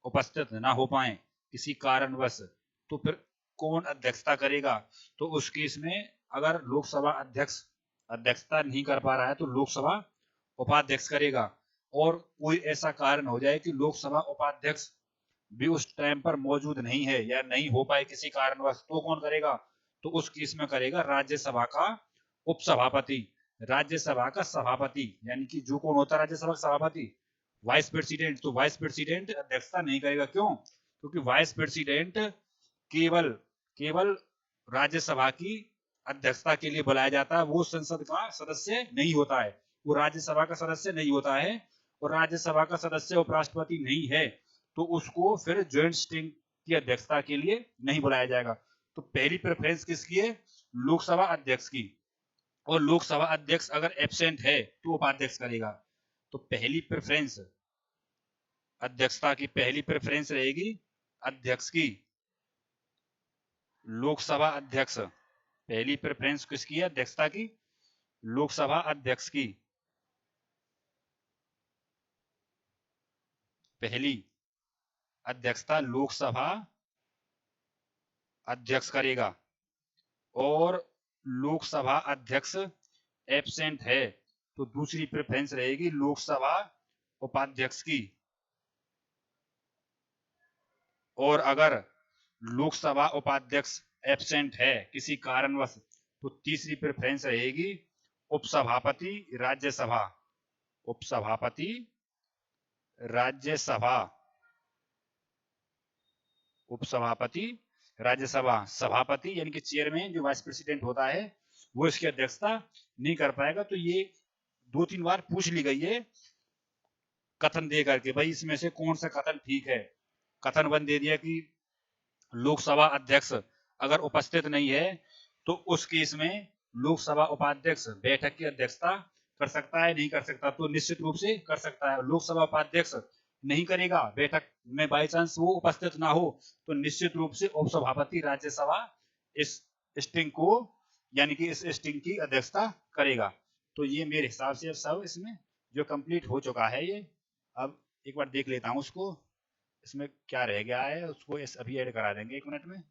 उपस्थित ना हो पाए किसी कारणवश, तो फिर कौन अध्यक्षता करेगा? तो उस केस में अगर लोकसभा अध्यक्ष अध्यक्षता नहीं कर पा रहा है तो लोकसभा उपाध्यक्ष करेगा। और कोई ऐसा कारण हो जाए कि लोकसभा उपाध्यक्ष भी उस टाइम पर मौजूद नहीं है या नहीं हो पाए किसी कारणवश, तो कौन करेगा? तो उस केस में करेगा राज्यसभा का उपसभापति। राज्यसभा का सभापति यानी कि जो कौन होता है राज्यसभा का सभापति? Vice president. तो वाइस प्रेसिडेंट अध्यक्षता नहीं करेगा। क्यों? क्योंकि वाइस प्रेसिडेंट केवल केवल राज्यसभा की अध्यक्षता के लिए बुलाया जाता है, वो संसद का सदस्य नहीं होता है, वो राज्यसभा का सदस्य नहीं होता है। और राज्यसभा का सदस्य उपराष्ट्रपति नहीं है तो उसको फिर ज्वाइंट सिटिंग की अध्यक्षता के लिए नहीं बुलाया जाएगा। तो पहली प्रेफरेंस किसकी है? लोकसभा अध्यक्ष की। और लोकसभा अध्यक्ष अगर एब्सेंट है तो उपाध्यक्ष करेगा। तो पहली प्रेफरेंस अध्यक्षता की पहली प्रेफरेंस रहेगी अध्यक्ष की। लोकसभा अध्यक्ष पहली प्रेफरेंस किसकी है? अध्यक्षता की लोकसभा अध्यक्ष की। पहली अध्यक्षता लोकसभा अध्यक्ष करेगा। और लोकसभा अध्यक्ष एब्सेंट है तो दूसरी प्रेफरेंस रहेगी लोकसभा उपाध्यक्ष की। और अगर लोकसभा उपाध्यक्ष एब्सेंट है किसी कारणवश तो तीसरी प्रेफरेंस रहेगी उपसभापति राज्यसभा। उपसभापति राज्यसभा। उपसभापति राज्यसभा। सभापति यानी कि चेयरमैन जो वाइस प्रेसिडेंट होता है वो इसकी अध्यक्षता नहीं कर पाएगा। तो ये 2-3 बार पूछ ली गई है कथन दे करके, भाई इसमें से कौन सा कथन ठीक है। कथन 1 दे दिया कि लोकसभा अध्यक्ष अगर उपस्थित नहीं है तो उस केस में लोकसभा उपाध्यक्ष बैठक की अध्यक्षता कर सकता है, नहीं कर सकता? तो निश्चित रूप से कर सकता है। लोकसभा उपाध्यक्ष नहीं करेगा, बैठक में बाई चांस वो उपस्थित ना हो तो निश्चित रूप से उपसभापति राज्यसभा इस स्टिंग को यानी कि इस स्टिंग की अध्यक्षता करेगा। तो ये मेरे हिसाब से अब सब इसमें जो कंप्लीट हो चुका है ये। अब एक बार देख लेता हूँ उसको, इसमें क्या रह गया है उसको इस अभी ऐड करा देंगे 1 मिनट में।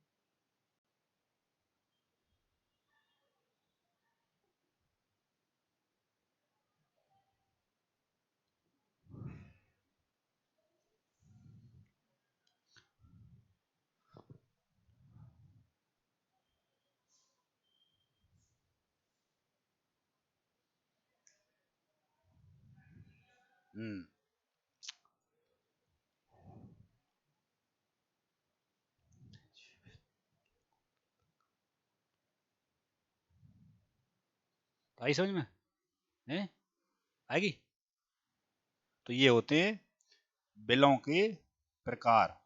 हम्म आई समझ में है? आएगी। तो ये होते हैं बिलों के प्रकार।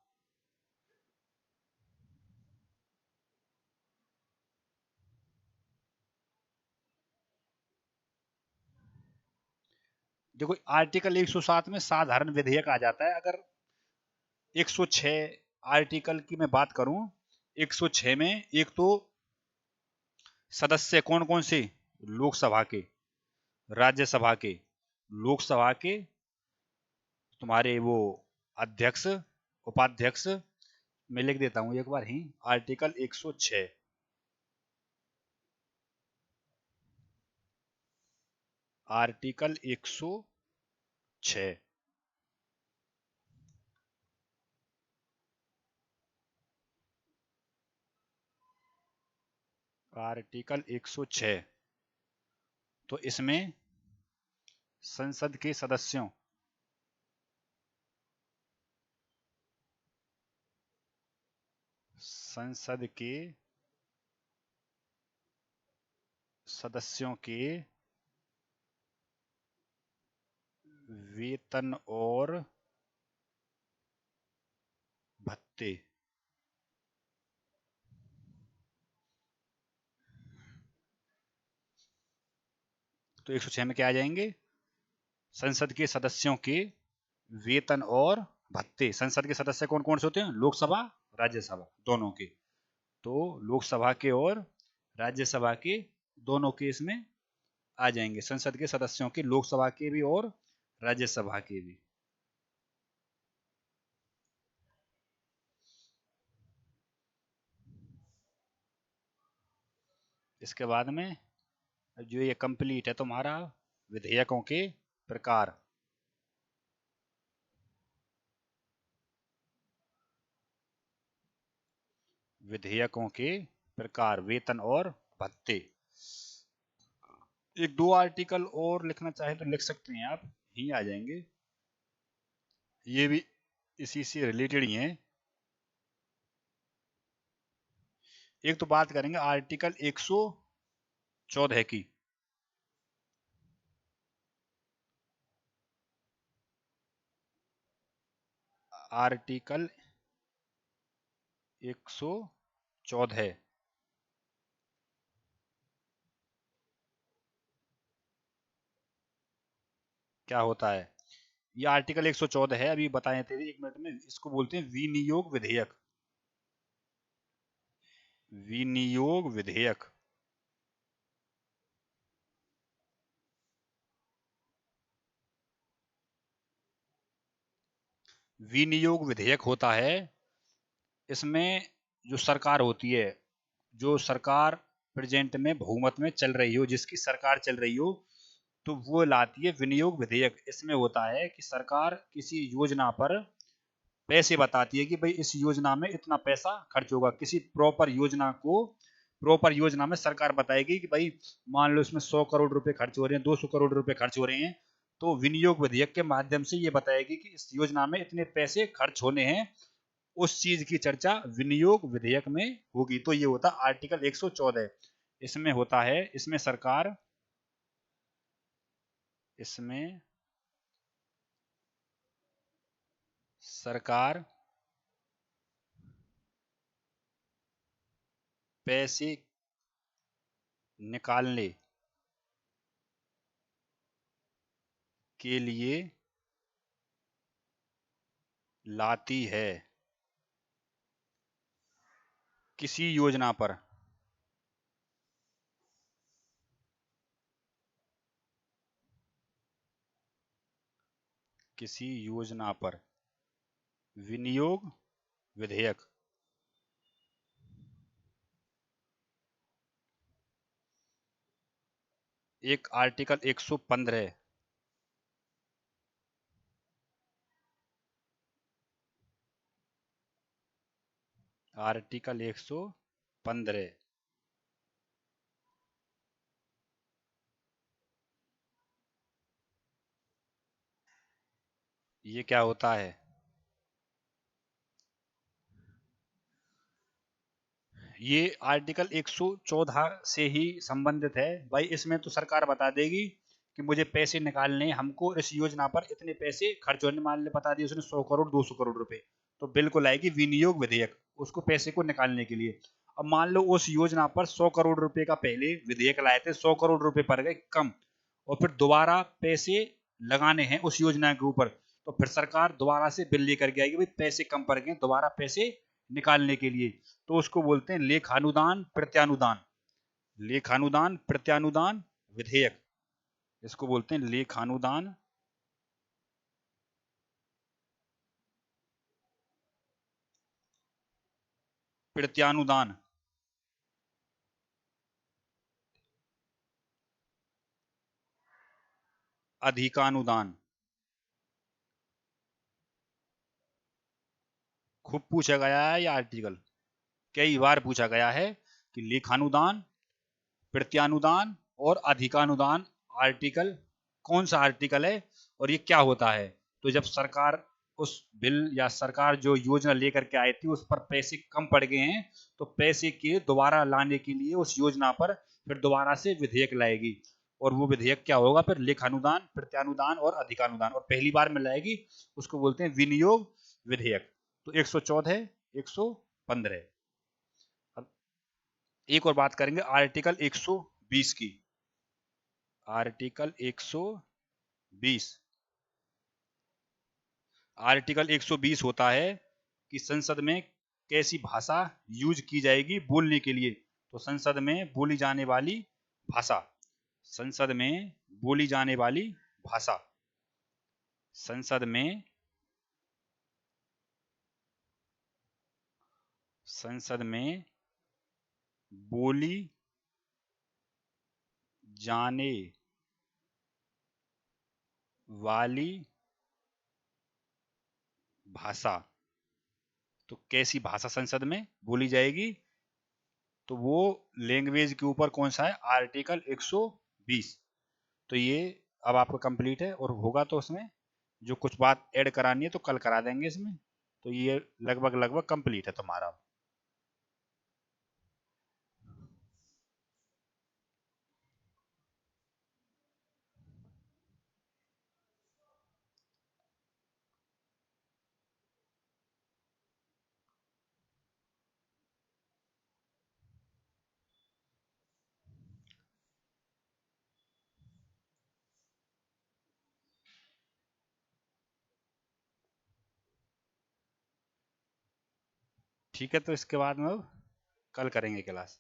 देखो आर्टिकल 107 में साधारण विधेयक आ जाता है। अगर 106 आर्टिकल की मैं बात करूं, 106 में एक तो सदस्य कौन कौन से? लोकसभा के, राज्यसभा के, लोकसभा के तुम्हारे वो अध्यक्ष उपाध्यक्ष। मैं लिख देता हूं एक बार ही आर्टिकल 106। Article 106 article 106। तो इसमें संसद के सदस्यों संसद के सदस्यों के वेतन और भत्ते। तो 106 में क्या आ जाएंगे? संसद के सदस्यों के वेतन और भत्ते। संसद के सदस्य कौन कौन से होते हैं? लोकसभा राज्यसभा दोनों के। तो लोकसभा के और राज्यसभा के दोनों के इसमें आ जाएंगे, संसद के सदस्यों के, लोकसभा के भी और राज्यसभा के भी। इसके बाद में जो ये कंप्लीट है तुम्हारा विधेयकों के प्रकार। विधेयकों के प्रकार, वेतन और भत्ते। एक दो आर्टिकल और लिखना चाहे तो लिख सकते हैं आप, ही आ जाएंगे। ये भी इसी से रिलेटेड ही हैं। एक तो बात करेंगे आर्टिकल 114 की। आर्टिकल 114 क्या होता है? ये आर्टिकल 114 है, अभी बताए थे 1 मिनट में। इसको बोलते हैं विनियोग विधेयक। विनियोग विधेयक। विनियोग विधेयक होता है, इसमें जो सरकार होती है, जो सरकार प्रेजेंट में बहुमत में चल रही हो, जिसकी सरकार चल रही हो, तो वो लाती है विनियोग विधेयक। इसमें होता है कि सरकार किसी योजना पर पैसे बताती है कि भाई इस योजना में इतना पैसा खर्च होगा। किसी प्रॉपर योजना में सरकार बताएगी कि भाई मान लो इसमें 100 करोड़ रुपए खर्च हो रहे हैं, 200 करोड़ रुपए खर्च हो रहे हैं, तो विनियोग विधेयक के माध्यम से ये बताएगी कि इस योजना में इतने पैसे खर्च होने हैं। उस चीज की चर्चा विनियोग विधेयक में होगी। तो ये होता आर्टिकल 114। इसमें होता है, इसमें सरकार पैसे निकालने के लिए लाती है किसी योजना पर। किसी योजना पर विनियोग विधेयक। एक आर्टिकल 115। आर्टिकल 115 ये क्या होता है? ये आर्टिकल 114 से ही संबंधित है भाई। इसमें तो सरकार बता देगी कि मुझे पैसे निकालने, हमको इस योजना पर इतने पैसे खर्च होने, मान ले बता दिए उसने 100 करोड़ 200 करोड़ रुपए, तो बिल्कुल आएगी विनियोग विधेयक उसको पैसे को निकालने के लिए। अब मान लो उस योजना पर 100 करोड़ रुपए का पहले विधेयक लाए थे, 100 करोड़ रुपए पड़ गए कम, और फिर दोबारा पैसे लगाने हैं उस योजना के ऊपर, तो फिर सरकार दोबारा से बिल लेकर के आएगी भाई पैसे कम पड़ गए, दोबारा पैसे निकालने के लिए। तो उसको बोलते हैं लेखानुदान प्रत्यानुदान। लेखानुदान प्रत्यानुदान विधेयक, इसको बोलते हैं लेखानुदान प्रत्यानुदान। अधिकानुदान। खूब पूछा गया है यह आर्टिकल, कई बार पूछा गया है कि लेखानुदान, प्रत्यानुदान और अधिकानुदान आर्टिकल कौन सा आर्टिकल है और ये क्या होता है। तो जब सरकार उस बिल या सरकार जो योजना लेकर के आई थी उस पर पैसे कम पड़ गए हैं, तो पैसे के दोबारा लाने के लिए उस योजना पर फिर दोबारा से विधेयक लाएगी। और वो विधेयक क्या होगा फिर? लेखानुदान प्रत्यानुदान और अधिकानुदान, और पहली बार में लाएगी उसको बोलते हैं विनियोग विधेयक। तो 114 115। अब एक और बात करेंगे आर्टिकल 120 की। आर्टिकल 120। आर्टिकल 120 होता है कि संसद में कैसी भाषा यूज की जाएगी बोलने के लिए। तो संसद में बोली जाने वाली भाषा, संसद में बोली जाने वाली भाषा, संसद में, संसद में बोली जाने वाली भाषा। तो कैसी भाषा संसद में बोली जाएगी? तो वो लैंग्वेज के ऊपर कौन सा है? आर्टिकल 120। तो ये अब आपका कंप्लीट है, और होगा तो उसमें जो कुछ बात ऐड करानी है तो कल करा देंगे इसमें। तो ये लगभग लगभग कंप्लीट है तुम्हारा। ठीक है, तो इसके बाद में अब कल करेंगे क्लास।